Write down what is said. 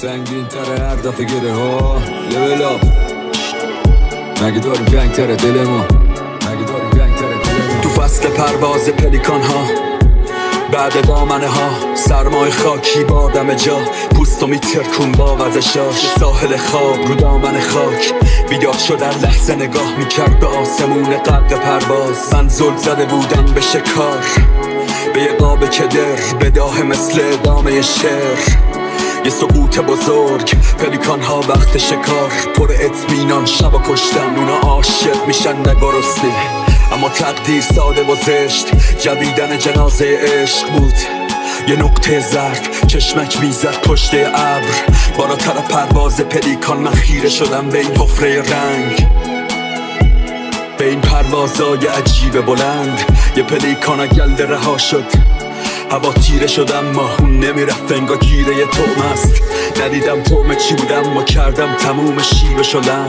سنگین تره هر دفعه گره ها لول اپ. مگه داریم جنگ تره دل ما، مگه داریم جنگ تره دل ما. تو فصل پرواز پلیکان ها بعد دامنه ها سرمای خاکی با دم جا پوستو میترکون با وزشاش. ساحل خواب رو دامن خاک بیدار شدن لحظه نگاه میکرد به آسمون قد پرواز. من زل زده بودم به شکار به یه قاب کدر بداه مثل ادامه شعر. یه سقوط بزرگ پلیکان ها وقت شکار پر اطمینان شب و کشتن. اونا عاشق میشن نگرسنه اما تقدیر ساده و زشت. جویدن جنازه عشق بود یه نقطه زرد چشمک میزد پشت ابر. بالاتر پرواز پلیکان من خیره شدم به این حفره رنگ، به این پروازای عجیب بلند. یه پلیکان گلده رها شد هوا تیره شد اما اون نمیرفت انگار گیره یه طعم است. ندیدم طعم چی بودم ما کردم تموم شیوه شدن.